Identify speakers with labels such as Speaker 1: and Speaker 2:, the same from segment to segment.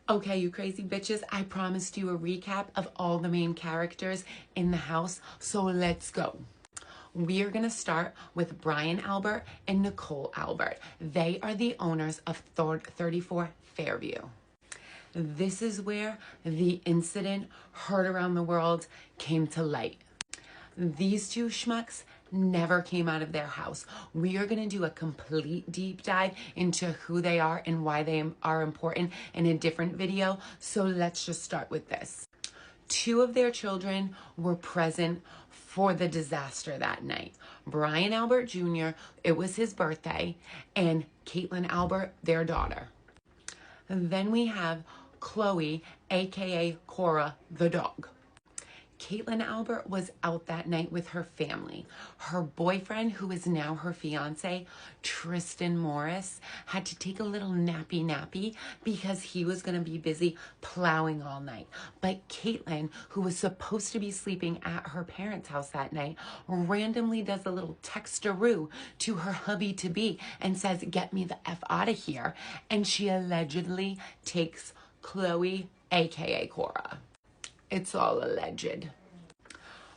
Speaker 1: Okay, you crazy bitches, I promised you a recap of all the main characters in the house, so let's go. We are going to start with Brian Albert and Nicole Albert. They are the owners of 34 Fairview. This is where the incident heard around the world came to light. These two schmucks never came out of their house. We are going to do a complete deep dive into who they are and why they are important in a different video. So let's just start with this. Two of their children were present for the disaster that night. Brian Albert Jr., it was his birthday, and Caitlin Albert, their daughter. And then we have Chloe, aka Cora, the dog. Caitlin Albert was out that night with her family. Her boyfriend, who is now her fiance, Tristan Morris, had to take a little nappy because he was going to be busy plowing all night. But Caitlin, who was supposed to be sleeping at her parents' house that night, randomly does a little textaroo to her hubby-to-be and says, "Get me the F out of here." And she allegedly takes Chloe, aka Cora. It's all alleged.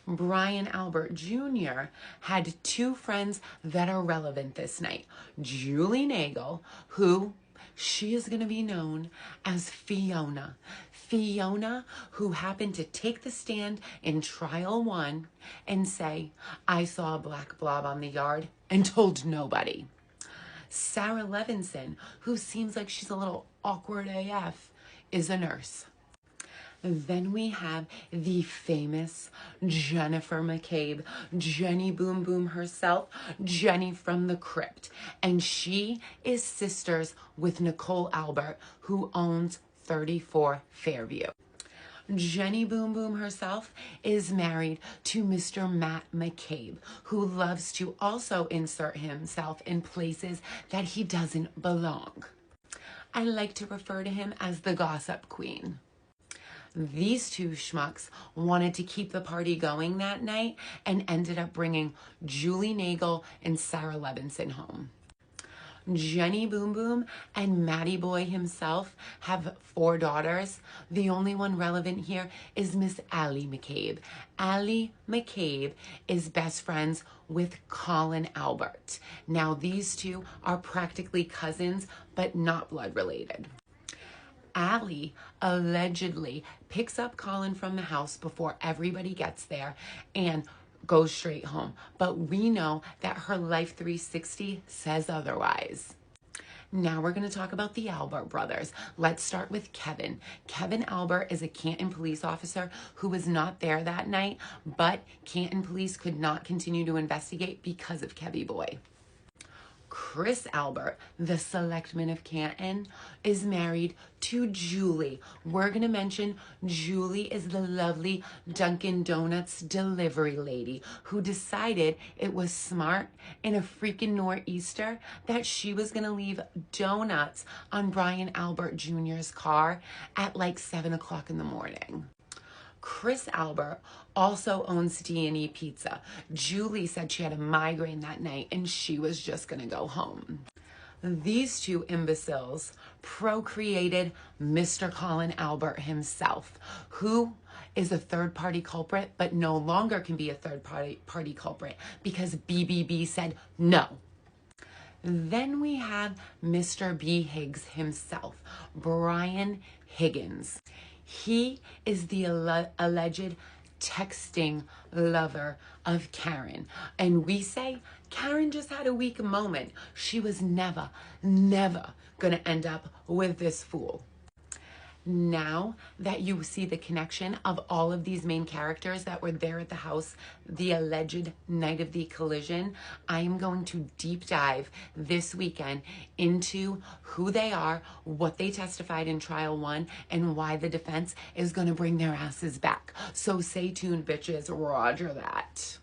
Speaker 1: Brian Albert Jr. had two friends that are relevant this night. Julie Nagel, who she is going to be known as Fiona. Fiona, who happened to take the stand in trial 1 and say, "I saw a black blob on the yard," and told nobody. Sarah Levinson, who seems like she's a little awkward AF, is a nurse. Then we have the famous Jennifer McCabe, Jenny Boom Boom herself, Jenny from the Crypt. And she is sisters with Nicole Albert, who owns 34 Fairview. Jenny Boom Boom herself is married to Mr. Matt McCabe, who loves to also insert himself in places that he doesn't belong. I like to refer to him as the gossip queen. These two schmucks wanted to keep the party going that night and ended up bringing Julie Nagel and Sarah Levinson home. Jenny Boom Boom and Matty Boy himself have 4 daughters. The only one relevant here is Miss Allie McCabe. Allie McCabe is best friends with Colin Albert. Now these two are practically cousins, but not blood related. Allie allegedly picks up Colin from the house before everybody gets there and goes straight home. But we know that her Life 360 says otherwise. Now we're going to talk about the Albert brothers. Let's start with Kevin. Kevin Albert is a Canton police officer who was not there that night, but Canton police could not continue to investigate because of Kevy Boy. Chris Albert, the selectman of Canton, is married to Julie. We're going to mention Julie is the lovely Dunkin' Donuts delivery lady who decided it was smart in a freaking nor'easter that she was going to leave donuts on Brian Albert Jr.'s car at like 7 o'clock in the morning. Chris Albert also owns D&E Pizza. Julie said she had a migraine that night and she was just going to go home. These two imbeciles procreated Mr. Colin Albert himself, who is a third-party culprit, but no longer can be a third-party culprit because BBB said no. Then we have Mr. B. Higgs himself, Brian Higgins. He is the alleged texting lover of Karen. And we say Karen just had a weak moment. She was never going to end up with this fool. Now that you see the connection of all of these main characters that were there at the house the alleged night of the collision, I am going to deep dive this weekend into who they are, what they testified in trial 1, and why the defense is going to bring their asses back. So stay tuned, bitches. Roger that.